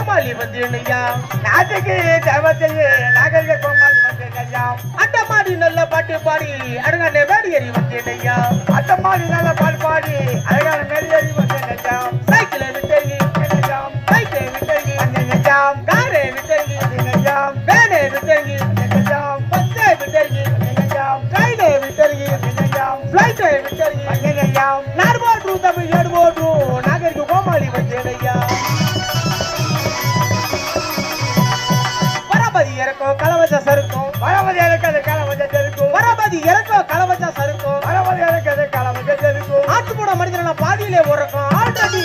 கோமாளி வந்தேனையா நாட்டுக்கு தேவத்தையே நாகரிக கோமாளி வந்தேனையா அட்டமாடி நல்ல பாட்டு பாடி அழகான மேடியறி வந்தேனையா அட்டமாடி நல்ல பாட்டு பாடி அழகான மேடியறி வந்தேனையா சைக்கிளை விட்டேங்கி சைக்கிளை விட்டேங்கி வந்தேனையா காரை விட்டேங்கி வந்தேனையா வேனை விட்டேங்கி வந்தேனையா பஸ்ஸை விட்டேங்கி வந்தேனையா ட்ரெயினை விட்டேங்கி வந்தேனையா ஃப்ளைட்டை விட்டேங்கி வந்தேனையா நார்மோட்ரு தமிழ் ஏடுமோட்ரு நாகரிக கோமாளி வந்தேனையா கலவச்ச சருக்கும் வரபதி இறக்காது கலவச்ச செருக்கும் வரபதி இறக்கோ கலவச்ச சருக்கும் வரபதி இறக்காது கலவச்ச செருக்கும் ஆத்து போட மனிதன பாதியிலே உறக்கும் ஆல்ரெடி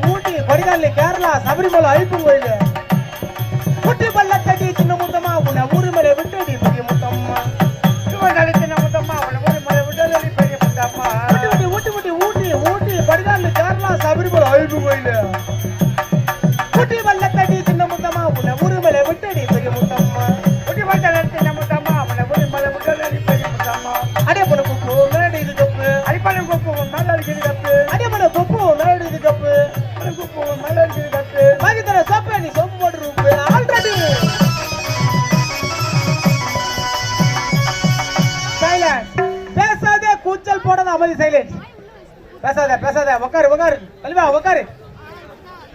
ஊட்டி படிகாலி கேரளா சபரிமலை ஐப்பு கோயில் ஊட்டி பள்ளத்தடி சின்ன முத்தமா உன்னை ஊருமலை விட்டடி பெரிய முத்தம்மா சின்ன முத்தம்மா உன்னை ஊருமலை விட்டடி பெரிய முத்தம்மா ஊட்டி படிகாலி கேரளா சபரிமலை ஐப்பு கோயில் ஊட்டி பள்ளத்தடி சின்ன முத்தமா உன்னை ஊருமலை விட்டடி பெரிய முத்தம்மா ஊட்டி பள்ளத்தடி சின்ன முத்தம்மா உன்னை ஊருமலை விட்டடி பெரிய முத்தம்மா அடிப்பட கொப்பு மேலடி இது கப்பு அடிப்பட கொப்பு மேலடி இது கப்பு அடிப்பட கொப்பு மேலடி இது கப்பு கொப்பு மேலடி இது கப்பு பாகிதர சோப்பே நீ சோப்பு போட்டு ரூபு ஆல்ரெடி சைலன்ஸ் பேசாதே கூச்சல் போடாத அமைதி சைலன்ஸ் பேசாத உட்காரு கல்வா உட்காரு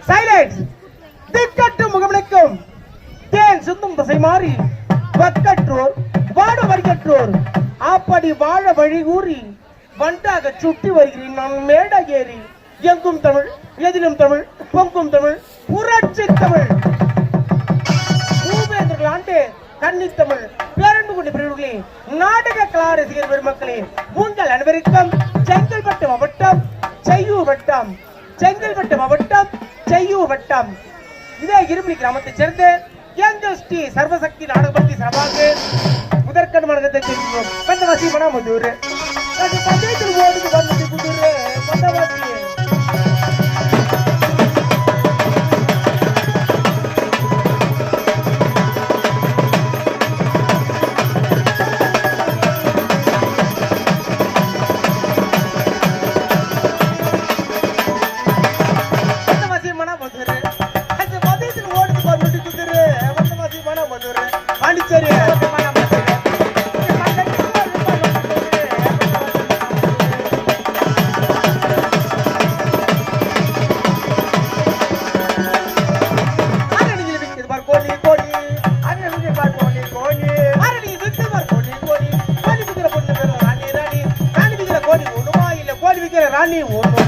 சைலன்ஸ் திக்கட்டு முகமணிக்கும் தேன் சுத்தும் தசை மாறி வக்கற்றோர் வாட வரிக்கற்றோர் அப்படி வாழ வழி கூறி வண்டாக சுட்டி வருகிறேன் நான் மேடகேறி எங்கும் தமிழ் எதிலும் தமிழ் பொங்கும் தமிழ் புரட்சி தமிழ் பூவேந்தர்கள் ஆண்டு கன்னித்தமிழ் பேரன்பு கொண்ட பிரிவுகளே நாடக கலா ரசிகர் பெருமக்களே உங்கள் அனைவருக்கும் செங்கல்பட்டு மாவட்டம் செய்யூர் வட்டம் இதே இரும்பி கிராமத்தை சேர்ந்த எங்கள் ஸ்ரீ சர்வசக்தி நாடகபக்தி சபாக்கு முதற்கண் மனதை தெரிவிக்கிறோம் பந்தவாசி மனாமதூர் பஞ்சாயத்து ஓடுக்கு வந்து புதூர் பந்தவாசி ராணி ஒன்று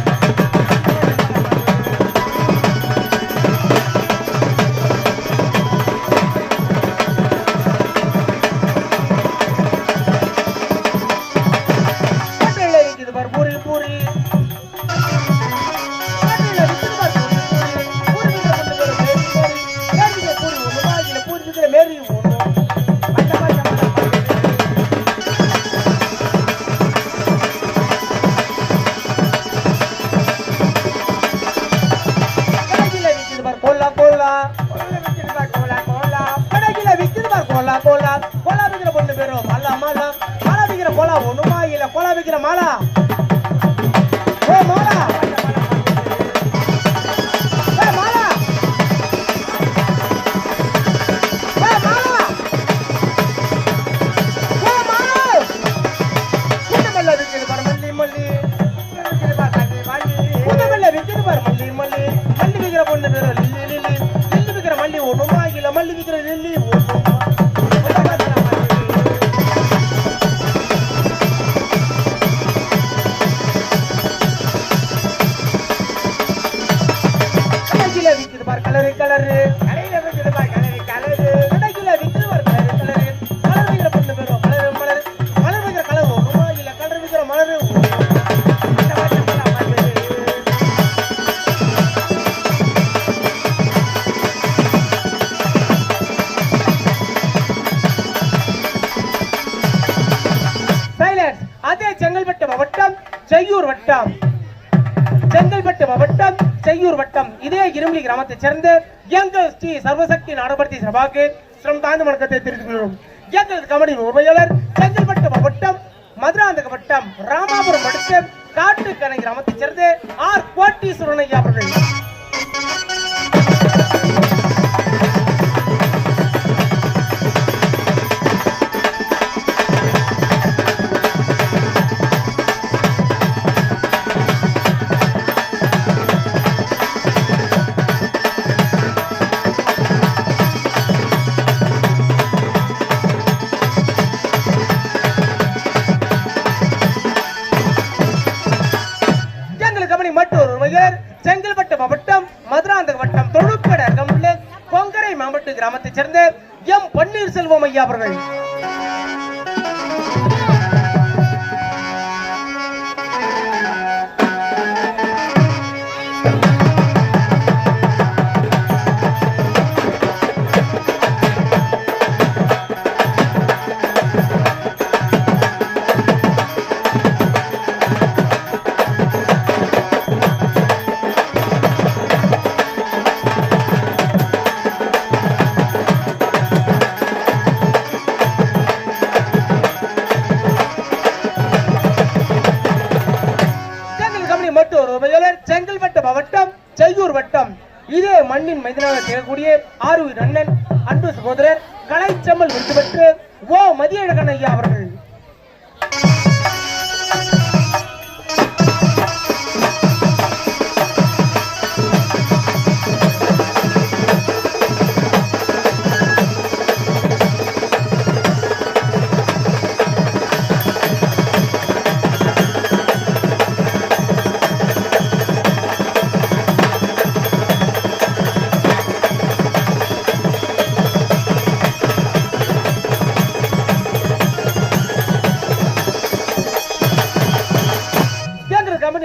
செங்கல்பட்டு மாவட்டம் செய்யூர் வட்டம் இதே இரும்பி கிராமத்தை சேர்ந்த எங்கள் ஸ்ரீ சர்வசக்தி நாடபர்த்தி சபாக்கு ஸ்ரம் தாழ்ந்த வணக்கத்தை தெரிவித்துள்ளோம். எங்கள் கமிட்டியின் உரிமையாளர் செங்கல்பட்டு மாவட்டம் மதுராந்தக வட்டம் ராமாபுரம் அடுத்த காட்டுக்கணை கிராமத்தை சேர்ந்த ஆர் கோட்டீஸ்வரன் ஐயா அவர்கள். செங்கல்பட்டு மாவட்டம் மதுராந்தக வட்டம் தொழுக்கடை அருகமுள்ள கொங்கரை மாவட்ட கிராமத்தை சேர்ந்த எம் பன்னீர்செல்வம் ஐயா அவர்கள். செங்கல்பட்டு மாவட்டம் செய்யூர் வட்டம் இதே மண்ணின் மைதானாக திகழக்கூடிய ஆரூர் அண்ணன் அன்பு சகோதரர் கலைச்செம்மல் விருது பெற்று ஓ மதியழகன் ஐயா அவர்கள்.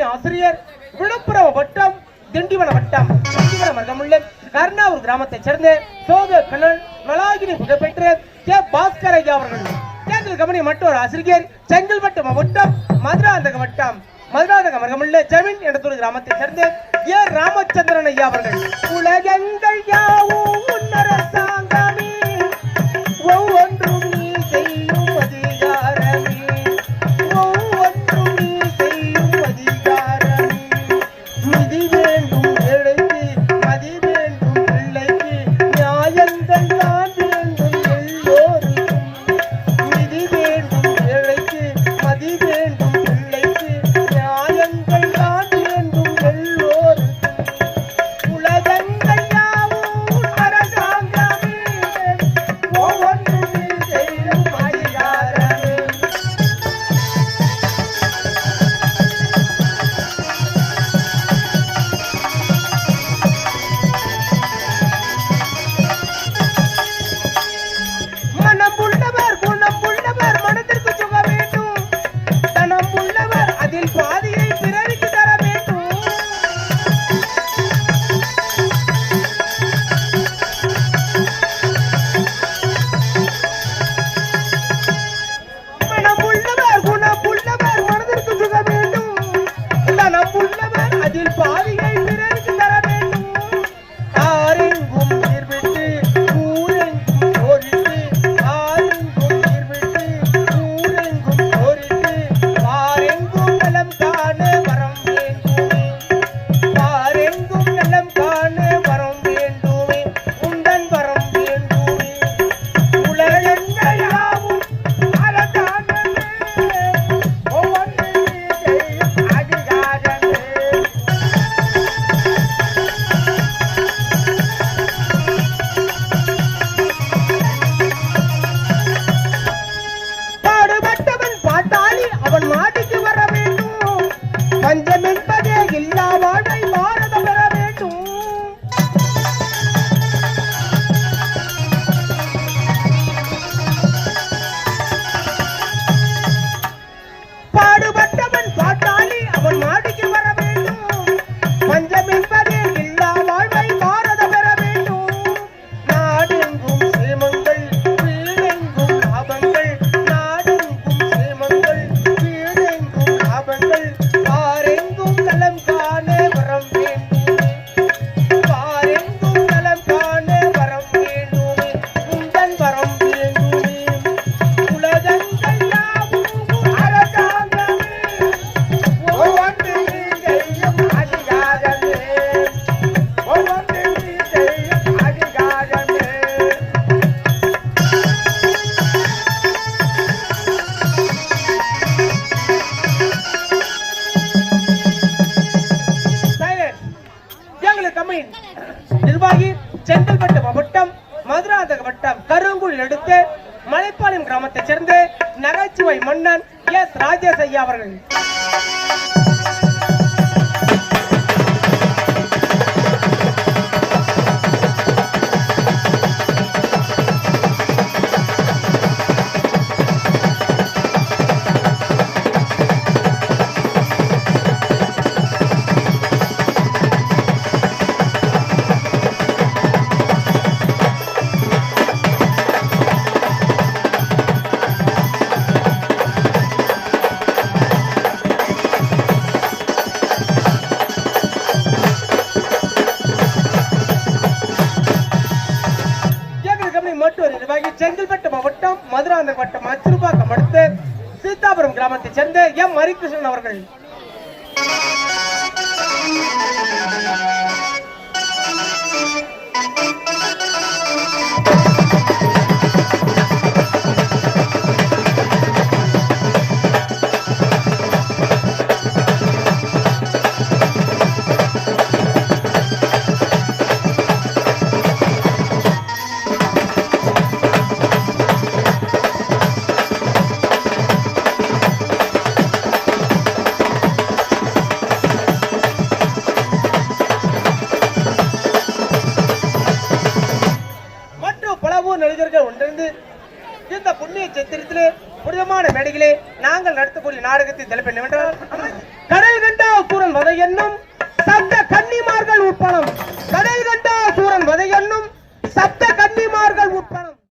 ஆசிரியர் விழுப்புரம் வட்டம் திண்டிவன வட்டம் திண்டிவன மருகமுள்ள கர்ணாவூர் கிராமத்தை சேர்ந்த சோத கண்ணன் நலாகினி புகழ்பெற்ற கே பாஸ்கர் ஐயா அவர்கள். கேந்திர கம்பெனி மற்றொரு ஆசிரியர் செங்கல்பட்டு மாவட்டம் மதுராந்தக வட்டம் மதுராந்தக மருகமுள்ள ஜமீன் என்ற கிராமத்தை சேர்ந்த ஏ ராமச்சந்திரன் ஐயா அவர்கள். உலகங்கள் யாவும் உன்னரசாங்கமே ஒவ்வொன்றும் நீ செய்யும் அதிகாரமே செங்கல்பட்டு மாவட்டம் மதுராந்தக வட்டம் கருங்குழி அடுத்து மலைப்பாளையம் கிராமத்தைச் சேர்ந்த நகைச்சுவை மன்னன் எஸ் ராஜேஷ் ஐயா அவர்கள். செங்கல்பட்டு மாவட்டம் மதுராந்தக வட்டம் அச்சிறுபாக்கம் அடுத்து சீதாபுரம் கிராமத்தைச் சேர்ந்த எம் ஹரிகிருஷ்ணன் அவர்கள். நடிகர்கள் ஒன்றிருந்து இந்த புண்ணிய சித்திரத்திலே புனிதமான மேடைகளே நாங்கள் நடத்தக்கூடிய நாடகத்தின் தலைப்பு என்னவென்றால் கடல் கண்டா சூரன் வதை என்னும் சப்த கன்னிமார்கள் உட்பலம். கடல் கண்டா சூரன் வதை என்னும் சப்த கன்னிமார்கள் உட்பலம்.